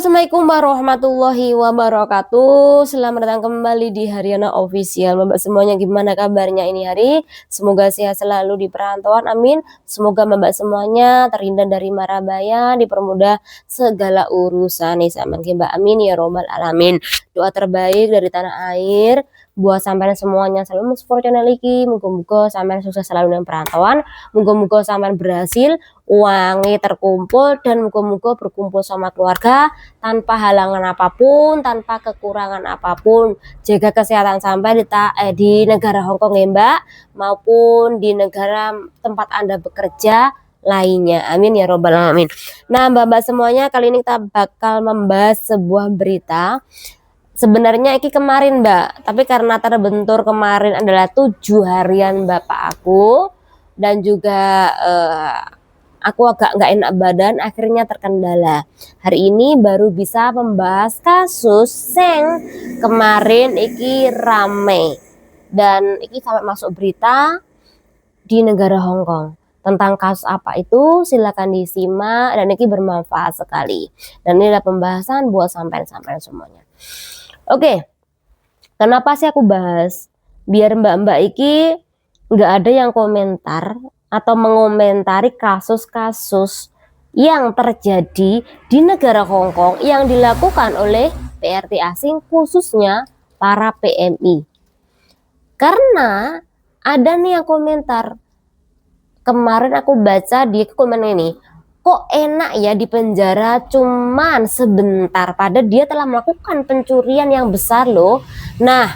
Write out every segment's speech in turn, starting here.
Assalamualaikum warahmatullahi wabarakatuh. Selamat datang kembali di Haryana Official. Mbak semuanya gimana kabarnya ini hari? Semoga sehat selalu di perantauan, amin. Semoga mbak semuanya terhindar dari mara bahaya, dipermudah segala urusan. Mbak, amin ya robbal alamin. Doa terbaik dari tanah air buat sampean semuanya selalu mensupport channel iki. Muga-muga sampean sukses selalu dengan perantauan. Muga-muga sampean berhasil, uangnya terkumpul, dan muga-muga berkumpul sama keluarga tanpa halangan apapun, tanpa kekurangan apapun. Jaga kesehatan sampai di negara Hongkong ya Mbak, maupun di negara tempat Anda bekerja lainnya, amin ya robbal alamin. Nah mbak-mbak semuanya, kali ini kita bakal membahas sebuah berita. Sebenarnya iki kemarin Mbak, tapi karena terbentur kemarin adalah 7 harian bapak aku, dan juga aku agak nggak enak badan, akhirnya terkendala. Hari ini baru bisa membahas kasus yang kemarin iki rame, dan iki sampai masuk berita di negara Hongkong. Tentang kasus apa itu silakan disimak, dan ini bermanfaat sekali, dan ini adalah pembahasan buat sampean-sampean semuanya. Oke, kenapa sih aku bahas? Biar mbak-mbak iki nggak ada yang komentar atau mengomentari kasus-kasus yang terjadi di negara Hongkong yang dilakukan oleh PRT asing, khususnya para PMI. Karena ada nih yang komentar, kemarin aku baca di komen ini, kok enak ya di penjara cuman sebentar, padahal dia telah melakukan pencurian yang besar loh. Nah,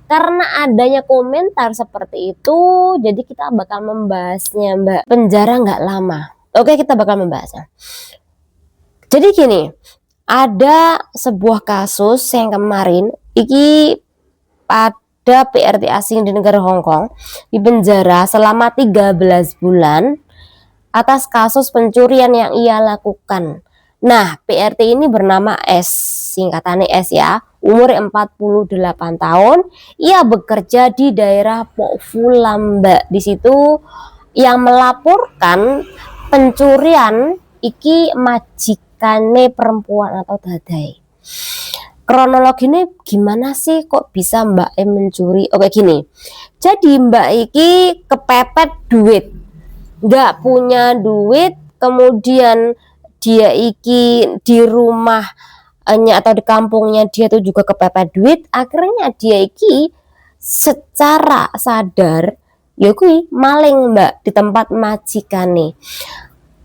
karena adanya komentar seperti itu, jadi kita bakal membahasnya Mbak. Penjara nggak lama. Oke, kita bakal membahasnya. Jadi gini, ada sebuah kasus yang kemarin iki pada PRT asing di negara Hongkong di penjara selama 13 bulan atas kasus pencurian yang ia lakukan. Nah, PRT ini bernama S, singkatannya S ya, umur 48 tahun. Ia bekerja di daerah Pok Fulam, Mbak. Di situ yang melaporkan pencurian iki majikane perempuan atau dadai. Kronologinya gimana sih kok bisa Mbak E mencuri? Oke gini, jadi Mbak iki kepepet duit, nggak punya duit, kemudian dia iki di rumahnya atau di kampungnya dia tuh juga kepepet duit, akhirnya dia iki secara sadar ya kui maling Mbak di tempat majikane.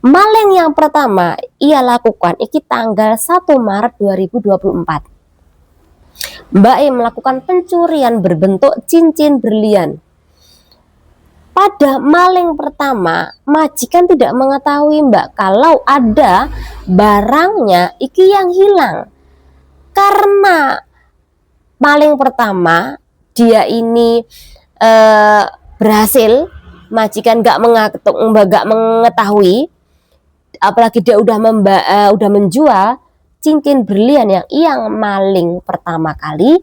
Maling yang pertama ia lakukan iki tanggal 1 Maret 2024. Mbak E melakukan pencurian berbentuk cincin berlian. Pada maling pertama, majikan tidak mengetahui Mbak kalau ada barangnya iki yang hilang. Karena maling pertama dia ini berhasil, majikan nggak mengetahui, apalagi dia udah menjual cincin berlian yang maling pertama kali.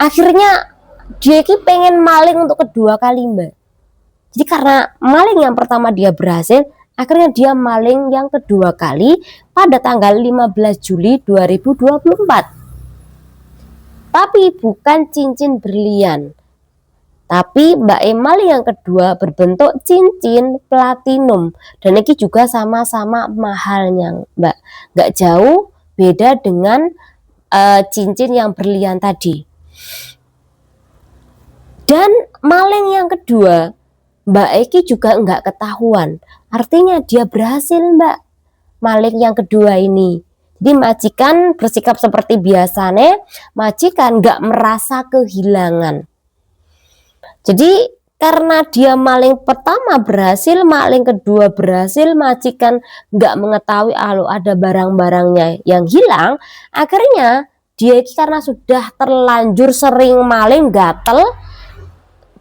Akhirnya dia iki pengen maling untuk kedua kali Mbak. Jadi karena maling yang pertama dia berhasil, akhirnya dia maling yang kedua kali pada tanggal 15 Juli 2024. Tapi bukan cincin berlian. Tapi Mbak E maling yang kedua berbentuk cincin platinum. Dan ini juga sama-sama mahalnya Mbak. Nggak jauh beda dengan cincin yang berlian tadi. Dan maling yang kedua, Mbak Eki juga nggak ketahuan, artinya dia berhasil Mbak maling yang kedua ini. Jadi majikan bersikap seperti biasanya, majikan nggak merasa kehilangan. Jadi karena dia maling pertama berhasil, maling kedua berhasil, majikan nggak mengetahui kalau ada barang-barangnya yang hilang, akhirnya dia karena sudah terlanjur sering maling, gatel,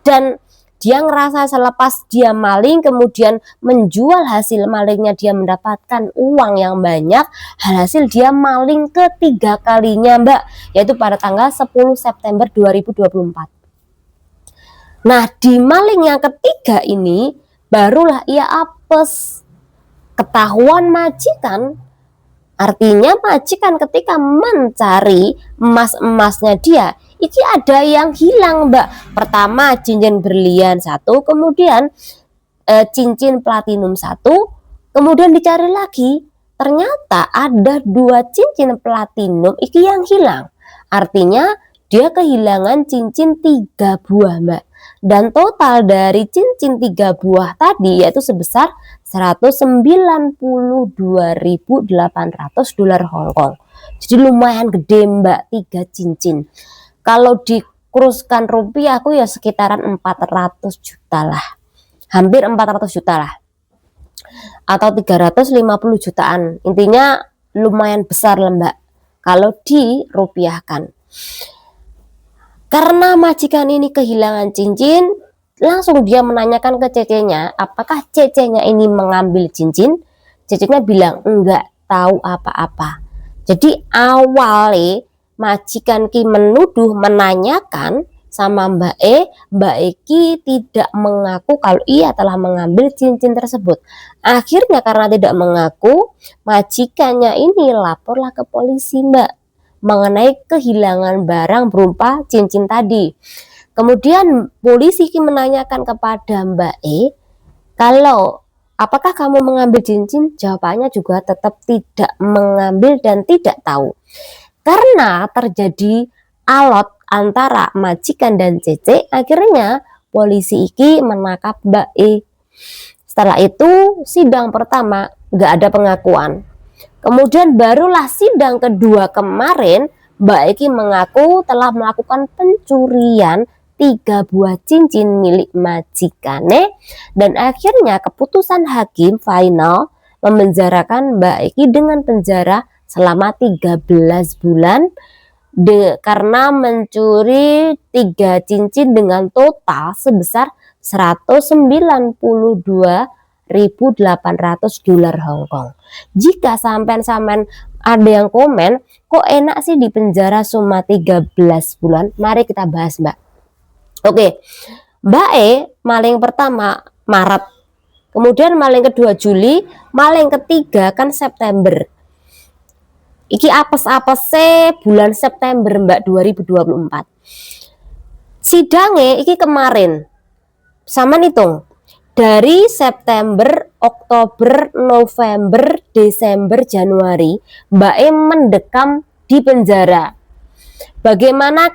dan dia ngerasa selepas dia maling kemudian menjual hasil malingnya dia mendapatkan uang yang banyak, hasil dia maling ketiga kalinya Mbak, yaitu pada tanggal 10 September 2024. Nah di maling yang ketiga ini barulah ia apes, ketahuan majikan Artinya majikan ketika mencari emas-emasnya dia, iki ada yang hilang, Mbak. Pertama cincin berlian satu, kemudian cincin platinum satu, kemudian dicari lagi, ternyata ada 2 cincin platinum iki yang hilang. Artinya dia kehilangan cincin 3 buah, Mbak. Dan total dari cincin 3 buah tadi yaitu sebesar 192.800 dolar Hongkong. Jadi lumayan gede, Mbak, 3 cincin. Kalau dikuruskan rupiah aku ya sekitaran 400 juta lah. Hampir 400 juta lah. Atau 350 jutaan. Intinya lumayan besar lah, Mbak, kalau dirupiahkan. Karena majikan ini kehilangan cincin, langsung dia menanyakan ke cecenya, apakah cecenya ini mengambil cincin? Cecenya bilang enggak tahu apa-apa. Jadi awalnya majikan ki menuduh, menanyakan sama Mbak Ki tidak mengaku kalau ia telah mengambil cincin tersebut. Akhirnya karena tidak mengaku, majikannya ini laporlah ke polisi, Mbak, mengenai kehilangan barang berupa cincin tadi. Kemudian polisi menanyakan kepada Mbak kalau apakah kamu mengambil cincin? Jawabannya juga tetap tidak mengambil dan tidak tahu. Karena terjadi alot antara majikan dan Cece, akhirnya polisi iki menangkap Mbak Setelah itu sidang pertama nggak ada pengakuan. Kemudian barulah sidang kedua kemarin, Mbak Eki mengaku telah melakukan pencurian 3 buah cincin milik majikane, dan akhirnya keputusan hakim final memenjarakan Mbak Eki dengan penjara selama 13 bulan karena mencuri 3 cincin dengan total sebesar 192.800 dolar Hongkong. Jika sampean ada yang komen, kok enak sih di penjara cuma 13 bulan? Mari kita bahas, Mbak. Oke, Mbak maling pertama Maret, kemudian maling kedua Juli, maling ketiga kan September. Iki apes-apes bulan September, Mbak, 2024. Sidangnya iki kemarin. Sama hitung. Dari September, Oktober, November, Desember, Januari, Mbak mendekam di penjara. Bagaimana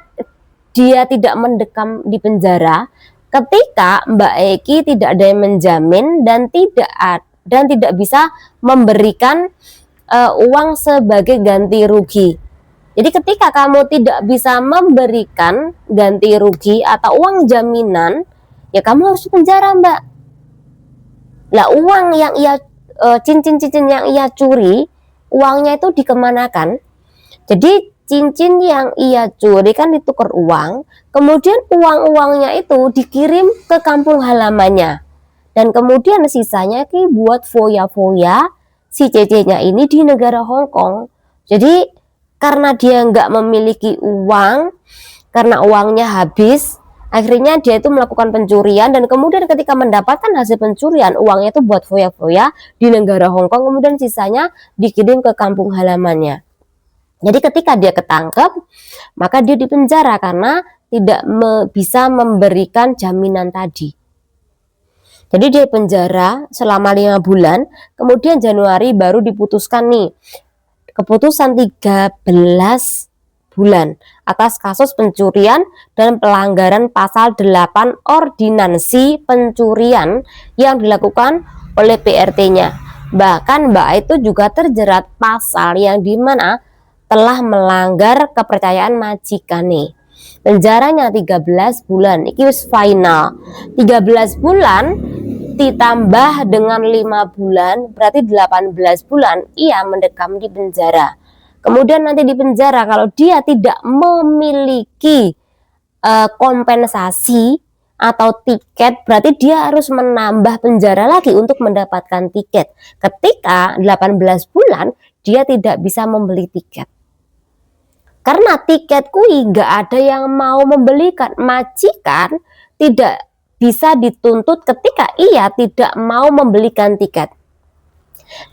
dia tidak mendekam di penjara? Ketika Mbak Eki tidak ada yang menjamin dan tidak bisa memberikan uang sebagai ganti rugi. Jadi ketika kamu tidak bisa memberikan ganti rugi atau uang jaminan, ya kamu harus penjara, Mbak. Lah uang yang ia cincin-cincin yang ia curi, uangnya itu dikemanakan? Jadi cincin yang ia curi kan ditukar uang, kemudian uang-uangnya itu dikirim ke kampung halamannya, dan kemudian sisanya buat foya-foya si cecenya ini di negara Hong Kong. Jadi karena dia nggak memiliki uang, karena uangnya habis, akhirnya dia itu melakukan pencurian, dan kemudian ketika mendapatkan hasil pencurian, uangnya itu buat foya-foya di negara Hong Kong, kemudian sisanya dikirim ke kampung halamannya. Jadi ketika dia ketangkep, maka dia dipenjara karena tidak bisa memberikan jaminan tadi. Jadi dia penjara selama 5 bulan, kemudian Januari baru diputuskan nih, keputusan 13 bulan atas kasus pencurian dan pelanggaran pasal 8 ordinansi pencurian yang dilakukan oleh PRT-nya. Bahkan Mbak itu juga terjerat pasal yang dimana telah melanggar kepercayaan majikan nih. Penjaranya 13 bulan, iki wis final. 13 bulan ditambah dengan 5 bulan berarti 18 bulan ia mendekam di penjara. Kemudian nanti di penjara kalau dia tidak memiliki kompensasi atau tiket, berarti dia harus menambah penjara lagi untuk mendapatkan tiket. Ketika 18 bulan dia tidak bisa membeli tiket. Karena tiket kui nggak ada yang mau membelikan, majikan tidak bisa dituntut ketika ia tidak mau membelikan tiket.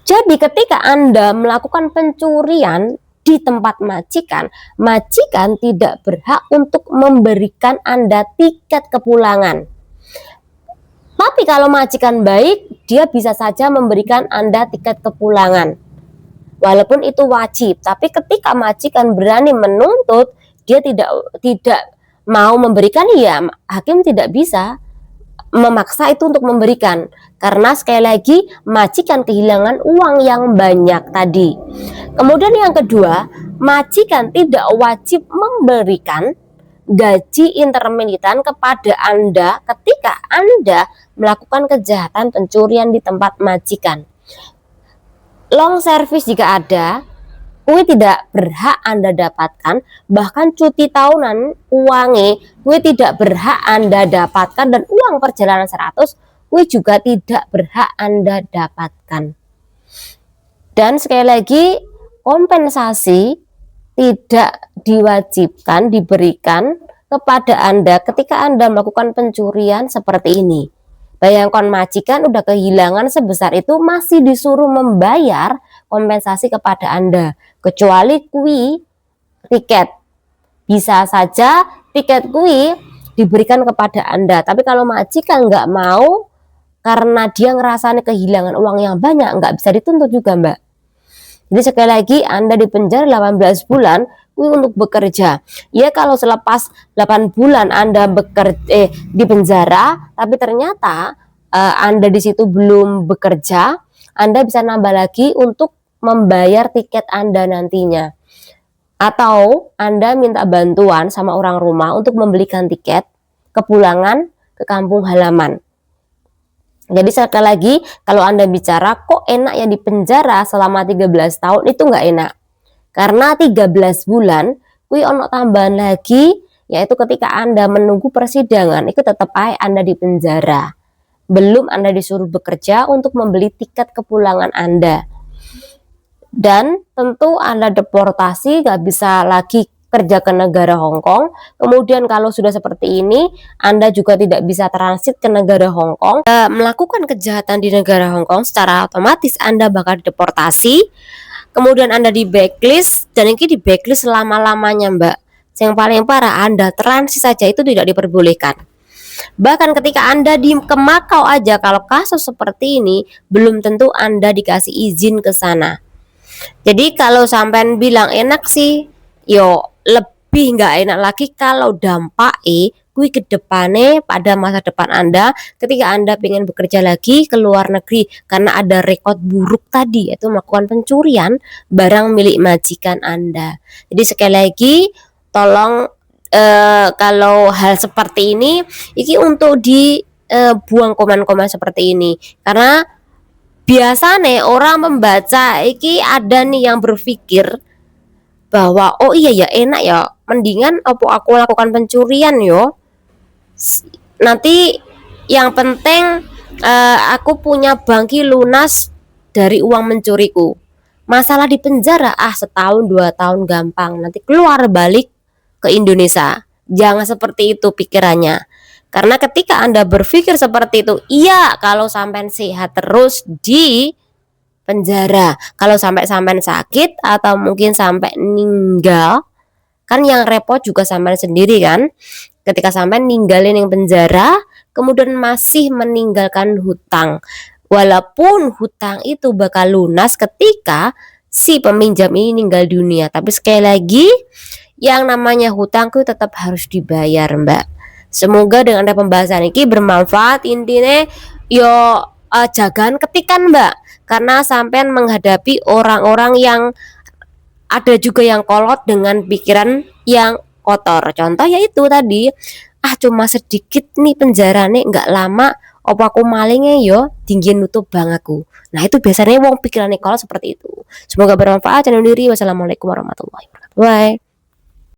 Jadi ketika Anda melakukan pencurian di tempat majikan, majikan tidak berhak untuk memberikan Anda tiket kepulangan. Tapi kalau majikan baik, dia bisa saja memberikan Anda tiket kepulangan. Walaupun itu wajib, tapi ketika majikan berani menuntut, dia tidak mau memberikan, ya hakim tidak bisa memaksa itu untuk memberikan, karena sekali lagi majikan kehilangan uang yang banyak tadi. Kemudian yang kedua, majikan tidak wajib memberikan gaji intermedian kepada Anda ketika Anda melakukan kejahatan pencurian di tempat majikan. Long service jika ada, kue tidak berhak Anda dapatkan, bahkan cuti tahunan uangnya kue tidak berhak Anda dapatkan, dan uang perjalanan 100 kue juga tidak berhak Anda dapatkan. Dan sekali lagi, kompensasi tidak diwajibkan diberikan kepada Anda ketika Anda melakukan pencurian seperti ini. Bayangkan majikan udah kehilangan sebesar itu masih disuruh membayar kompensasi kepada Anda. Kecuali kui tiket, bisa saja tiket kui diberikan kepada Anda. Tapi kalau majikan nggak mau karena dia ngerasanya kehilangan uang yang banyak, nggak bisa dituntut juga, Mbak. Jadi sekali lagi, Anda dipenjara 18 bulan untuk bekerja. Ya kalau selepas 8 bulan Anda di penjara, tapi ternyata Anda di situ belum bekerja, Anda bisa nambah lagi untuk membayar tiket Anda nantinya. Atau Anda minta bantuan sama orang rumah untuk membelikan tiket kepulangan ke kampung halaman. Jadi sekali lagi, kalau Anda bicara kok enak ya di penjara selama 13 tahun, itu nggak enak. Karena 13 bulan, kui ono tambahan lagi, yaitu ketika Anda menunggu persidangan, itu tetap aja Anda di penjara. Belum Anda disuruh bekerja untuk membeli tiket kepulangan Anda. Dan tentu Anda deportasi, nggak bisa lagi kerja ke negara Hong Kong. Kemudian kalau sudah seperti ini, Anda juga tidak bisa transit ke negara Hong Kong. Melakukan kejahatan di negara Hong Kong, secara otomatis Anda bakal deportasi. Kemudian Anda di backlist, dan ini di backlist selama-lamanya, Mbak. Yang paling parah, Anda transit saja itu tidak diperbolehkan. Bahkan ketika Anda ke Makau aja, kalau kasus seperti ini, belum tentu Anda dikasih izin ke sana. Jadi kalau sampean bilang enak sih, yo lebih nggak enak lagi kalau dampaknya kui ke depannya pada masa depan Anda ketika Anda pengen bekerja lagi ke luar negeri karena ada rekod buruk tadi, yaitu melakukan pencurian barang milik majikan Anda. Jadi sekali lagi tolong kalau hal seperti ini untuk dibuang komen-komen seperti ini, karena biasanya orang membaca ada nih yang berpikir bahwa oh iya ya enak ya, mendingan aku lakukan pencurian yo, nanti yang penting aku punya bangki lunas dari uang mencuriku. Masalah di penjara setahun 2 tahun gampang, nanti keluar balik ke Indonesia. Jangan seperti itu pikirannya. Karena ketika Anda berpikir seperti itu, iya kalau sampai sehat terus di penjara, kalau sampai sakit atau mungkin sampai meninggal, kan yang repot juga sampai sendiri kan. Ketika sampai ninggalin yang penjara, kemudian masih meninggalkan hutang, walaupun hutang itu bakal lunas ketika si peminjam ini meninggal dunia. Tapi sekali lagi, yang namanya hutang itu tetap harus dibayar, Mbak. Semoga dengan ada pembahasan ini bermanfaat. Intinya yo jagaan ketikan, Mbak, karena sampean menghadapi orang-orang yang ada juga yang kolot dengan pikiran yang kotor. Contoh yaitu tadi, cuma sedikit nih penjara nih nggak lama, opo aku malingnya yo tinggi nutup bang aku. Nah itu biasanya wong pikirannya kolot seperti itu. Semoga bermanfaat. Channel diri. Wassalamualaikum warahmatullahi wabarakatuh. Bye.